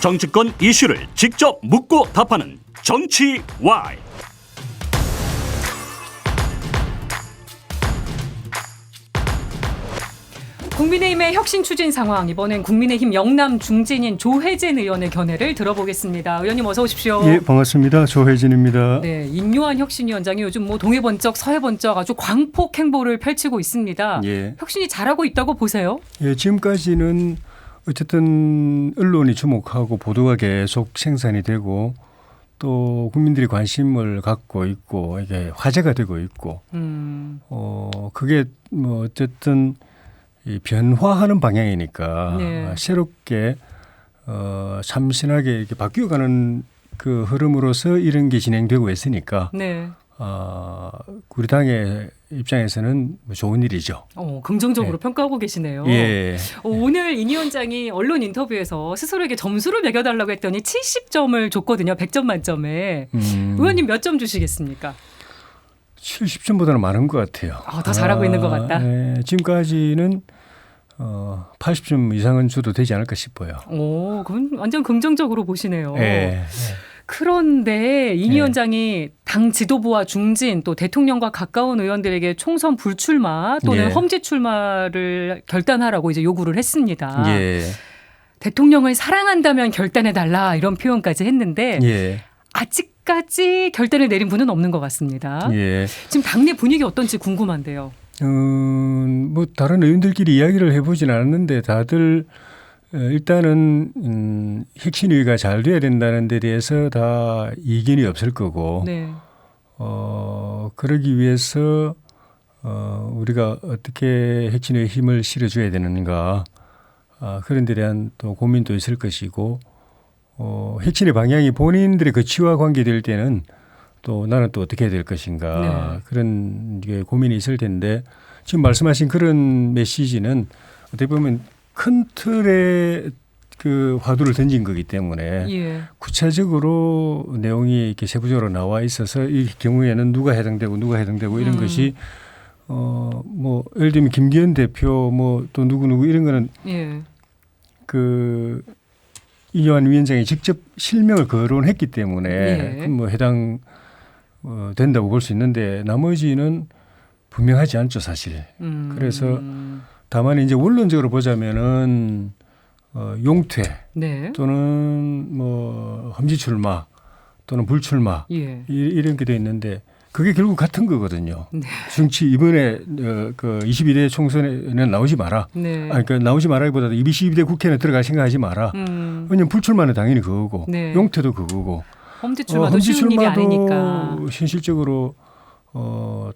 정치권 이슈를 직접 묻고 답하는 정치 Y. 국민의힘의 혁신 추진 상황, 이번엔 국민의힘 영남 중진인 조혜진 의원의 견해를 들어보겠습니다. 의원님 어서 오십시오. 예, 반갑습니다. 조혜진입니다. 네, 인요한 혁신위원장이 요즘 동해 번쩍 서해 번쩍 아주 광폭 행보를 펼치고 있습니다. 예. 혁신이 잘하고 있다고 보세요? 예, 지금까지는 어쨌든 언론이 주목하고 보도가 계속 생산이 되고 또 국민들이 관심을 갖고 있고 이게 화제가 되고 있고 그게 뭐 어쨌든 이 변화하는 방향이니까 네. 새롭게 참신하게 이렇게 바뀌어가는 그 흐름으로서 이런 게 진행되고 있으니까 네. 우리 당의 입장에서는 좋은 일이죠. 긍정적으로 네. 평가하고 계시네요. 예. 오늘 인 위원장이 언론 인터뷰에서 스스로에게 점수를 매겨달라고 했더니 70점을 줬거든요. 100점 만점에. 의원님 몇 점 주시겠습니까? 70점보다는 많은 것 같아요. 더 잘하고 있는 것 같다. 네, 지금까지는 80점 이상은 줘도 되지 않을까 싶어요. 그건 완전 긍정적으로 보시네요. 예. 그런데 인 네. 위원장이 당 지도부와 중진 또 대통령과 가까운 의원들에게 총선 불출마 또는 예. 험지 출마를 결단하라고 이제 요구를 했습니다. 예. 대통령을 사랑한다면 결단해달라 이런 표현까지 했는데 예. 아직까지 결단을 내린 분은 없는 것 같습니다. 예. 지금 당내 분위기 어떤지 궁금한데요. 뭐 다른 의원들끼리 이야기를 해보진 않았는데 다들 일단은 혁신위가 잘 돼야 된다는 데 대해서 다 이견이 없을 거고 네. 그러기 위해서 우리가 어떻게 혁신위에 힘을 실어줘야 되는가 그런 데 대한 또 고민도 있을 것이고 혁신의 방향이 본인들의 가치와 관계될 때는 또 나는 또 어떻게 해야 될 것인가 네. 그런 고민이 있을 텐데 지금 말씀하신 그런 메시지는 어떻게 보면 큰 틀의 그 화두를 던진 거기 때문에 예. 구체적으로 내용이 이렇게 세부적으로 나와 있어서 이 경우에는 누가 해당되고 이런 것이 뭐 예를 들면 김기현 대표 뭐 또 누구 이런 거는 예. 그 이뇨한 위원장이 직접 실명을 거론했기 때문에 예. 뭐 해당 된다고 볼 수 있는데 나머지는 분명하지 않죠 사실. 그래서 다만 이제 원론적으로 보자면은 용퇴 네. 또는 뭐 험지 출마 또는 불출마 예. 이런 게 돼 있는데 그게 결국 같은 거거든요. 네. 정치 이번에 그 22대 총선에는 나오지 마라. 네. 그러니까 나오지 마라기보다도 22대 국회는 들어갈 생각하지 마라. 왜냐하면 불출마는 당연히 그거고 네. 용퇴도 그거고 험지 출마도 쉬운 일이 아니니까. 현실적으로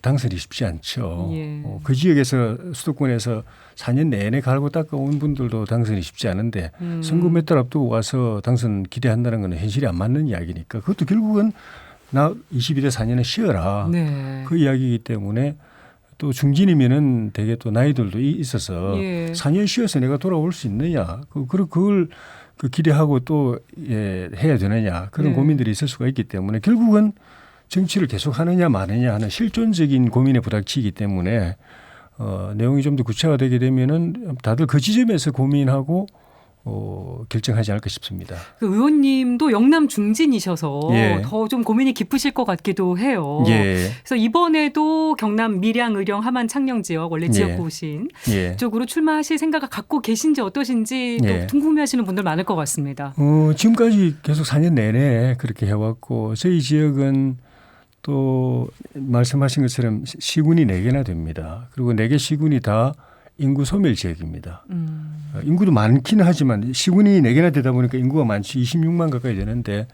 당선이 쉽지 않죠. 예. 그 지역에서 수도권에서 4년 내내 갈고 닦아온 분들도 당선이 쉽지 않은데 선거 몇 달 앞두고 와서 당선 기대한다는 건 현실이 안 맞는 이야기니까 그것도 결국은 나 22대 4년은 쉬어라. 네. 그 이야기이기 때문에 또 중진이면은 되게 또 나이들도 있어서 예. 4년 쉬어서 내가 돌아올 수 있느냐. 그걸 기대하고 또 해야 되느냐. 그런 네. 고민들이 있을 수가 있기 때문에 결국은 정치를 계속 하느냐 마느냐 하는 실존적인 고민에 부닥치기 때문에 내용이 좀 더 구체화되게 되면은 다들 그 지점에서 고민하고 결정하지 않을까 싶습니다. 그 의원님도 영남 중진이셔서 예. 더 좀 고민이 깊으실 것 같기도 해요. 예. 그래서 이번에도 경남 밀양, 의령, 함안, 창녕 지역 원래 지역구신 예. 쪽으로 출마하실 생각을 갖고 계신지 어떠신지 예. 또 궁금해하시는 분들 많을 것 같습니다. 지금까지 계속 4년 내내 그렇게 해왔고 저희 지역은 또 말씀하신 것처럼 시군이 4개나 됩니다. 그리고 4개 시군이 다 인구 소멸 지역입니다. 인구도 많기는 하지만 시군이 4개나 되다 보니까 인구가 많지 26만 가까이 되는데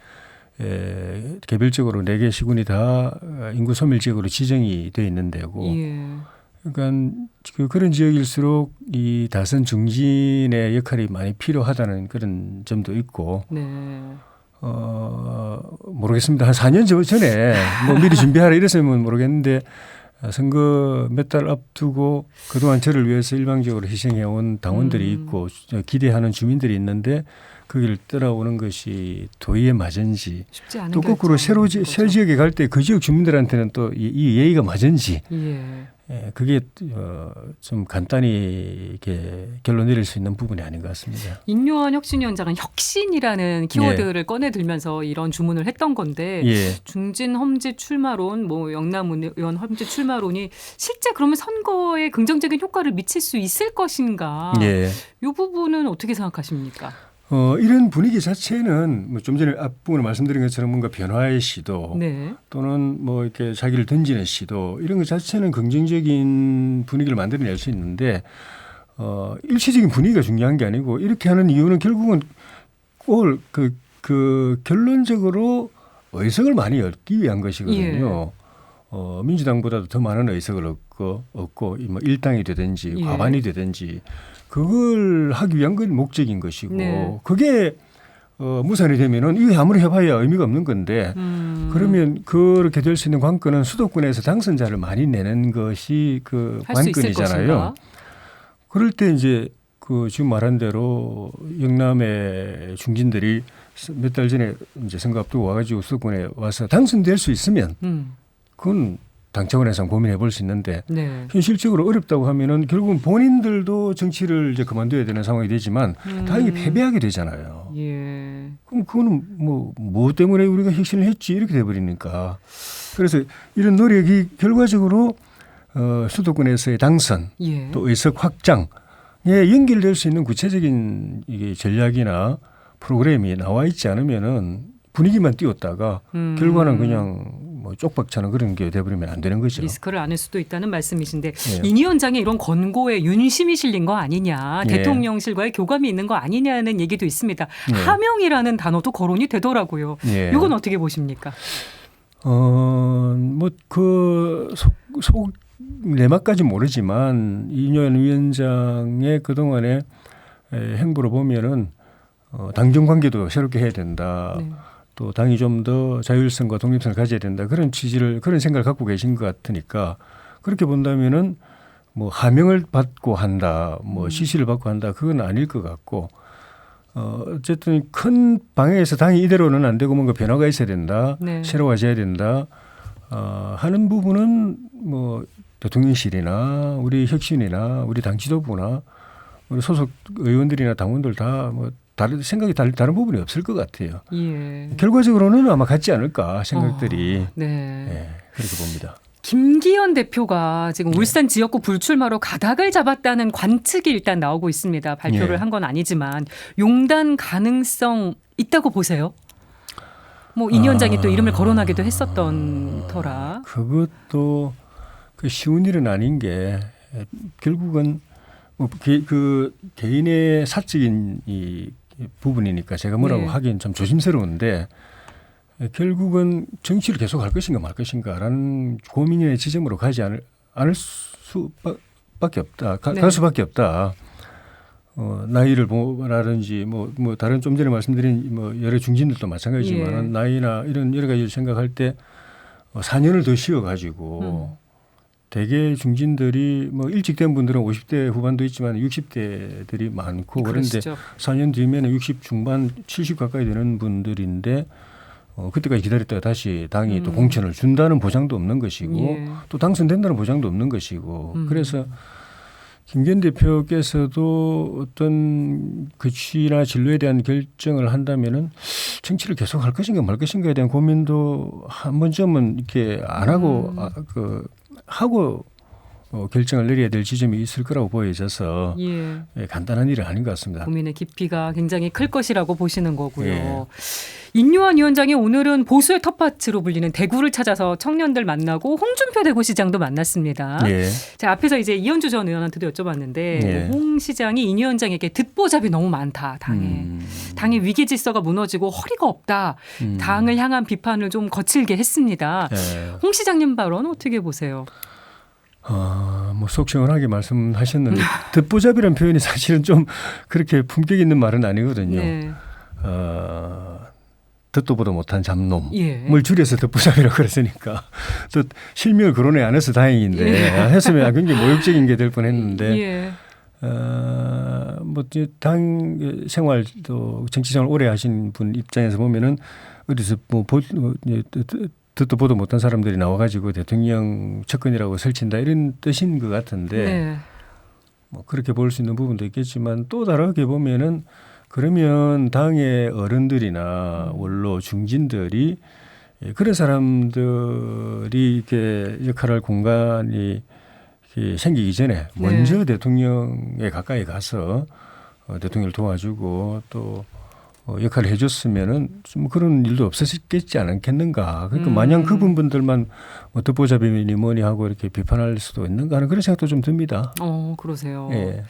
개별적으로 4개 시군이 다 인구 소멸 지역으로 지정이 되어 있는 데고 예. 그러니까 그런 지역일수록 이 다선 중진의 역할이 많이 필요하다는 그런 점도 있고 네. 모르겠습니다. 한 4년 전에 뭐 미리 준비하라 이랬으면 모르겠는데 선거 몇 달 앞두고 그동안 저를 위해서 일방적으로 희생해온 당원들이 있고 기대하는 주민들이 있는데 그 길을 따라오는 것이 도의에 맞은지 쉽지 않은 또 거꾸로 새 지역에 갈 때 그 지역 주민들한테는 또 이 예의가 맞은지 예. 그게 좀 간단히 이렇게 결론 내릴 수 있는 부분이 아닌 것 같습니다. 인요한 혁신위원장은 혁신이라는 키워드를 꺼내들면서 이런 주문을 했던 건데 예. 중진 험지 출마론, 뭐 영남 의원 험지 출마론이 실제 그러면 선거에 긍정적인 효과를 미칠 수 있을 것인가? 예. 이 부분은 어떻게 생각하십니까? 이런 분위기 자체는 뭐 좀 전에 앞부분에 말씀드린 것처럼 뭔가 변화의 시도 네. 또는 뭐 이렇게 자기를 던지는 시도 이런 것 자체는 긍정적인 분위기를 만들어낼 수 있는데 일시적인 분위기가 중요한 게 아니고 이렇게 하는 이유는 결국은 그 결론적으로 의석을 많이 얻기 위한 것이거든요. 민주당보다도 더 많은 의석을 얻고 뭐 일당이 되든지 예. 과반이 되든지 그걸 하기 위한 건 목적인 것이고 네. 그게 무산이 되면은 이게 아무리 해봐야 의미가 없는 건데 그러면 그렇게 될 수 있는 관건은 수도권에서 당선자를 많이 내는 것이 그 할 수 있을 관건이잖아요. 것인가? 그럴 때 이제 그 지금 말한 대로 영남의 중진들이 몇 달 전에 이제 선거 앞두고 와가지고 수도권에 와서 당선될 수 있으면 그건 당 차원에서 고민해 볼 수 있는데 네. 현실적으로 어렵다고 하면은 결국은 본인들도 정치를 이제 그만둬야 되는 상황이 되지만 당연히 패배하게 되잖아요. 예. 그럼 그거는 뭐 때문에 우리가 혁신을 했지 이렇게 돼버리니까 그래서 이런 노력이 결과적으로 수도권에서의 당선 예. 또 의석 확장에 연결될 수 있는 구체적인 이게 전략이나 프로그램이 나와 있지 않으면은 분위기만 띄웠다가 결과는 그냥 뭐 쪽박차는 그런 게 돼버리면 안 되는 거죠. 리스크를 안을 수도 있다는 말씀이신데 예. 인 위원장의 이런 권고에 윤심이 실린 거 아니냐, 예. 대통령실과의 교감이 있는 거 아니냐는 얘기도 있습니다. 예. 하명이라는 단어도 거론이 되더라고요. 예. 이건 어떻게 보십니까? 뭐 그 속 내막까지 모르지만 이인영 위원장의 그동안의 행보를 보면은 당정 관계도 새롭게 해야 된다. 네. 또 당이 좀 더 자율성과 독립성을 가져야 된다. 그런 취지를 그런 생각을 갖고 계신 것 같으니까 그렇게 본다면은 뭐 하명을 받고 한다. 뭐 지시를 받고 한다. 그건 아닐 것 같고 어쨌든 큰 방향에서 당이 이대로는 안 되고 뭔가 변화가 있어야 된다. 네. 새로워져야 된다. 하는 부분은 뭐 대통령실이나 우리 혁신이나 우리 당 지도부나 우리 소속 의원들이나 당원들 다 뭐 다른 생각이 다른 부분이 없을 것 같아요. 예. 결과적으로는 아마 같지 않을까 생각들이 네. 예, 그렇게 봅니다. 김기현 대표가 지금 울산 지역구 불출마로 가닥을 잡았다는 관측이 일단 나오고 있습니다. 발표를 예. 한 건 아니지만 용단 가능성 있다고 보세요? 뭐 인 위원장이 또 이름을 거론하기도 했었던 터라. 그것도 그 쉬운 일은 아닌 게 결국은 뭐 그 개인의 사적인 이 부분이니까 제가 뭐라고 네. 하기엔 좀 조심스러운데 결국은 정치를 계속 할 것인가 말 것인가라는 고민의 지점으로 가지 않을 수밖에 없다. 네. 갈 수밖에 없다. 나이를 보라든지 뭐 다른 좀 전에 말씀드린 뭐 여러 중진들도 마찬가지지만 예. 나이나 이런 여러 가지를 생각할 때 4년을 더 쉬어가지고 대개 중진들이 뭐 일찍 된 분들은 50대 후반도 있지만 60대들이 많고 그런데 그러시죠. 4년 뒤면은 60 중반 70 가까이 되는 분들인데 그때까지 기다렸다가 다시 당이 또 공천을 준다는 보장도 없는 것이고 예. 또 당선된다는 보장도 없는 것이고 그래서 김기현 대표께서도 어떤 거취나 진로에 대한 결정을 한다면은 정치를 계속 할 것인가 말 것인가에 대한 고민도 한 번쯤은 이렇게 안 하고 하고 결정을 내려야 될 지점이 있을 거라고 보여져서 예. 간단한 일은 아닌 것 같습니다. 고민의 깊이가 굉장히 클 것이라고 보시는 거고요. 예. 인요한 위원장이 오늘은 보수의 텃밭으로 불리는 대구를 찾아서 청년들 만나고 홍준표 대구시장도 만났습니다. 예. 자, 앞에서 이제 이현주 전 의원한테도 여쭤봤는데 예. 홍 시장이 인 위원장에게 듣보잡이 너무 많다. 당의 위기 질서가 무너지고 허리가 없다. 당을 향한 비판을 좀 거칠게 했습니다. 예. 홍 시장님 발언 어떻게 보세요? 뭐 속 시원하게 말씀하셨는데 듣보잡이라는 표현이 사실은 좀 그렇게 품격 있는 말은 아니거든요. 네. 듣도 보도 못한 잡놈. 예. 뭘 줄여서 듣보잡이라고 그랬으니까 또 실명을 거론해 안 해서 다행인데 했으면 굉장히 모욕적인 게 될 뻔했는데 예. 뭐 당 생활도 정치 생활 오래 하신 분 입장에서 보면은 어디서 뭐 듣도 보도 못한 사람들이 나와가지고 대통령 측근이라고 설친다 이런 뜻인 것 같은데 네. 뭐 그렇게 볼 수 있는 부분도 있겠지만 또 다르게 보면은 그러면 당의 어른들이나 원로 중진들이 그런 사람들이 이렇게 역할할 공간이 생기기 전에 먼저 대통령에 가까이 가서 대통령을 도와주고 또 역할을 해줬으면은 좀 그런 일도 없었겠지 않겠는가. 그러니까 마냥 그 부분들만 뭐 듣보잡이니 뭐니 하고 이렇게 비판할 수도 있는가 하는 그런 생각도 좀 듭니다. 그러세요. 예.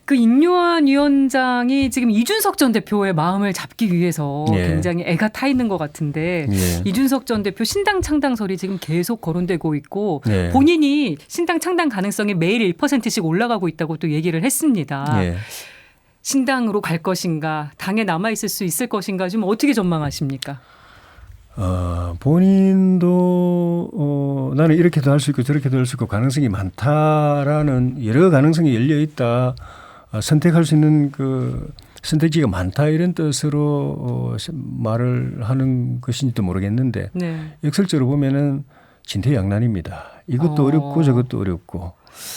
그 인요한 위원장이 지금 이준석 전 대표의 마음을 잡기 위해서 예. 굉장히 애가 타 있는 것 같은데 예. 이준석 전 대표 신당 창당설이 지금 계속 거론되고 있고 예. 본인이 신당 창당 가능성이 매일 1%씩 올라가고 있다고 또 얘기를 했습니다. 예. 신당으로 갈 것인가, 당에 남아 있을 수 있을 것인가, 좀 어떻게 전망하십니까? 본인도 나는 이렇게도 할 수 있고 저렇게도 할 수 있고 가능성이 많다라는 여러 가능성이 열려 있다. 선택할 수 있는 그 선택지가 많다 이런 뜻으로 말을 하는 것인지도 모르겠는데 네. 역설적으로 보면은 진퇴양난입니다. 이것도 어렵고 저것도 어렵고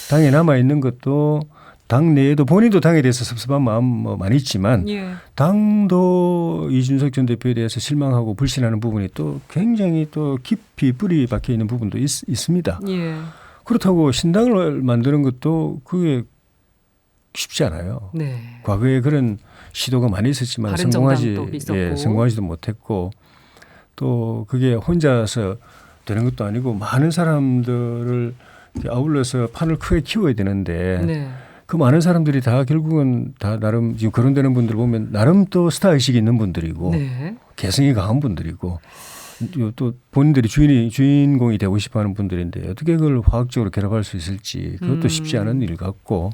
당에 남아 있는 것도 당 내에도 본인도 당에 대해서 섭섭한 마음 뭐 많이 있지만 예. 당도 이준석 전 대표에 대해서 실망하고 불신하는 부분이 또 굉장히 또 깊이 뿌리 박혀 있는 부분도 있습니다. 예. 그렇다고 신당을 만드는 것도 그게 쉽지 않아요. 네. 과거에 그런 시도가 많이 있었지만 바른정당도 있었고. 성공하지도 못했고 또 그게 혼자서 되는 것도 아니고 많은 사람들을 아울러서 판을 크게 키워야 되는데 네. 그 많은 사람들이 다 결국은 다 나름 지금 거론되는 분들 보면 나름 또 스타 의식이 있는 분들이고 네. 개성이 강한 분들이고 또 본인들이 주인공이 되고 싶어하는 분들인데 어떻게 그걸 화학적으로 결합할 수 있을지 그것도 쉽지 않은 일 같고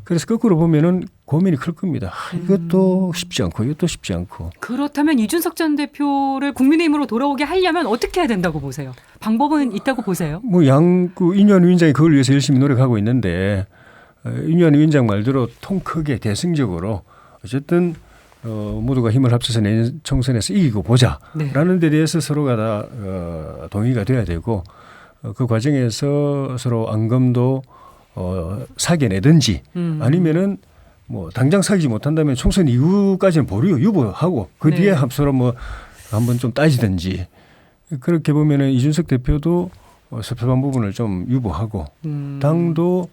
그래서 거꾸로 보면은 고민이 클 겁니다. 이것도 쉽지 않고 이것도 쉽지 않고. 그렇다면 이준석 전 대표를 국민의힘으로 돌아오게 하려면 어떻게 해야 된다고 보세요? 방법은 있다고 보세요? 뭐 인유한 위원장이 그걸 위해서 열심히 노력하고 있는데 인유한 위원장 말대로 통 크게 대승적으로 어쨌든 모두가 힘을 합쳐서 내년 총선에서 이기고 보자라는 데 대해서 서로가 다 동의가 돼야 되고 그 과정에서 서로 앙금도 사겨내든지 아니면은 뭐 당장 사귀지 못한다면 총선 이후까지는 유보하고 그 네. 뒤에 서로 뭐 한번 좀 따지든지 그렇게 보면은 이준석 대표도 섭섭한 부분을 좀 유보하고 당도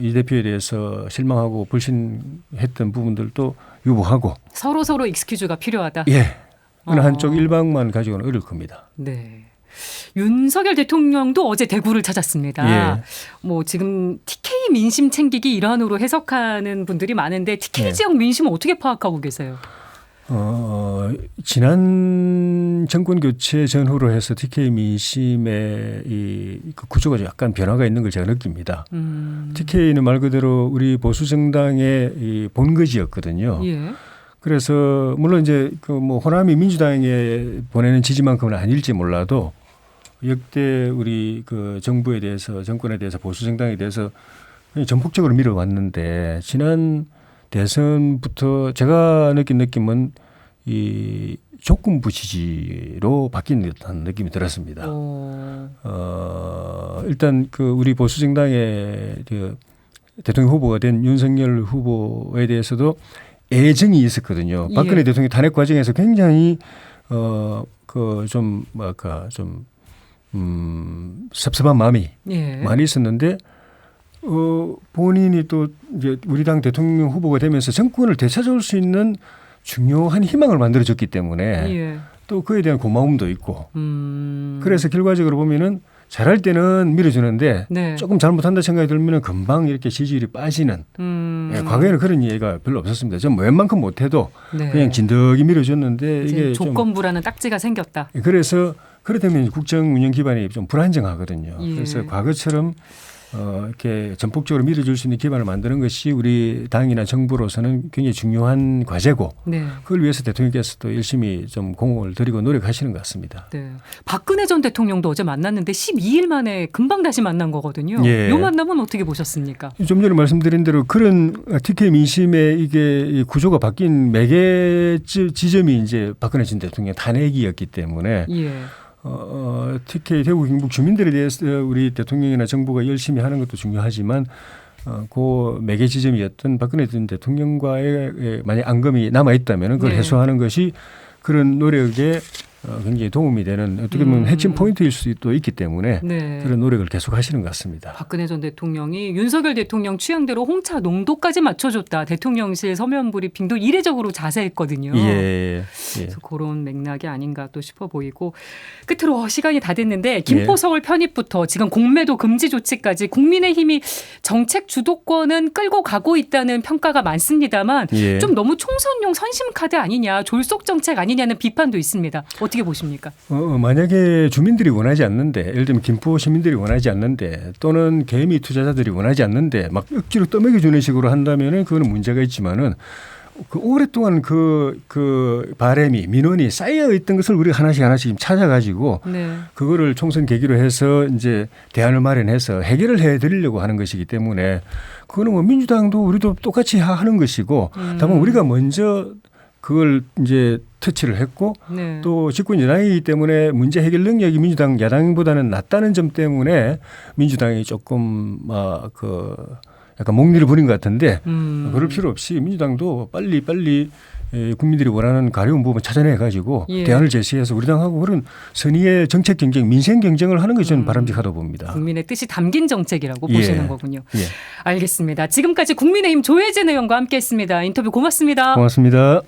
이 대표에 대해서 실망하고 불신했던 부분들도 유보하고 서로 익스큐즈가 필요하다. 예. 어느 한쪽 일방만 가지고는 어려울 겁니다. 네. 윤석열 대통령도 어제 대구를 찾았습니다. 예. 뭐 지금 TK 민심 챙기기 일환으로 해석하는 분들이 많은데 TK 예. 지역 민심은 어떻게 파악하고 계세요? 지난 정권 교체 전후로 해서 TK 민심의 그 구조가 약간 변화가 있는 걸 제가 느낍니다. TK는 말 그대로 우리 보수 정당의 이 본거지였거든요. 예. 그래서 물론 이제 그 뭐 호남이 민주당에 보내는 지지만큼은 아닐지 몰라도 역대 우리 그 정부에 대해서 정권에 대해서 보수 정당에 대해서 전폭적으로 밀어왔는데 지난 대선부터 제가 느낀 느낌은 이 조건부 지지로 바뀐 듯한 느낌이 들었습니다. 일단 그 우리 보수 정당의 그 대통령 후보가 된 윤석열 후보에 대해서도 애정이 있었거든요. 박근혜 예. 대통령 탄핵 과정에서 굉장히 섭섭한 마음이 예. 많이 있었는데 본인이 또 이제 우리 당 대통령 후보가 되면서 정권을 되찾아올 수 있는 중요한 희망을 만들어줬기 때문에 예. 또 그에 대한 고마움도 있고 그래서 결과적으로 보면은 잘할 때는 밀어주는데 네. 조금 잘못한다 생각이 들면은 금방 이렇게 지지율이 빠지는 과거에는 그런 예가 별로 없었습니다. 전 웬만큼 못해도 네. 그냥 진덕이 밀어줬는데 이게 좀 조건부라는 딱지가 생겼다. 그래서 그렇다면 국정 운영 기반이 좀 불안정하거든요. 예. 그래서 과거처럼 이렇게 전폭적으로 밀어줄 수 있는 기반을 만드는 것이 우리 당이나 정부로서는 굉장히 중요한 과제고 네. 그걸 위해서 대통령께서도 열심히 좀 공을 들이고 노력하시는 것 같습니다. 네. 박근혜 전 대통령도 어제 만났는데 12일 만에 금방 다시 만난 거거든요. 예. 이 만남은 어떻게 보셨습니까? 좀 전에 말씀드린 대로 그런 TK 민심의 이게 구조가 바뀐 매개 지점이 이제 박근혜 전 대통령 탄핵이었기 때문에 예. 특히 대구 경북 주민들에 대해서 우리 대통령이나 정부가 열심히 하는 것도 중요하지만 그 매개 지점이었던 박근혜 전 대통령과의 만약 앙금이 남아 있다면 그걸 네. 해소하는 것이 그런 노력에 굉장히 도움이 되는 어떻게 보면 핵심 포인트일 수도 있기 때문에 네. 그런 노력을 계속 하시는 것 같습니다. 박근혜 전 대통령이 윤석열 대통령 취향대로 홍차 농도까지 맞춰줬다. 대통령실 서면 브리핑도 이례적으로 자세했거든요. 예. 그래서 그런 맥락이 아닌가 또 싶어 보이고 끝으로 시간이 다 됐는데 김포 서울 편입부터 지금 공매도 금지 조치까지 국민의힘이 정책 주도권은 끌고 가고 있다는 평가가 많습니다만 예. 좀 너무 총선용 선심 카드 아니냐 졸속 정책 아니냐는 비판도 있습니다. 어떻게 보십니까? 만약에 주민들이 원하지 않는데 예를 들면 김포 시민들이 원하지 않는데 또는 개미 투자자들이 원하지 않는데 막 억지로 떠먹여주는 식으로 한다면은 그거는 문제가 있지만은 그 오랫동안 그 바람이 민원이 쌓여 있던 것을 우리가 하나씩 찾아가지고 네. 그거를 총선 계기로 해서 이제 대안을 마련해서 해결을 해드리려고 하는 것이기 때문에 그거는 뭐 민주당도 우리도 똑같이 하는 것이고 다만 우리가 먼저 그걸 이제 터치를 했고 네. 또 집권 여당이기 때문에 문제 해결 능력이 민주당 야당보다는 낮다는 점 때문에 민주당이 조금 약간 목리를 부린 것 같은데 그럴 필요 없이 민주당도 빨리 국민들이 원하는 가려운 부분 찾아내 가지고 예. 대안을 제시해서 우리 당하고 그런 선의의 정책 경쟁, 민생 경쟁을 하는 것이 저는 바람직하다고 봅니다. 국민의 뜻이 담긴 정책이라고 예. 보시는 거군요. 예. 알겠습니다. 지금까지 국민의힘 조혜진 의원과 함께했습니다. 인터뷰 고맙습니다. 고맙습니다.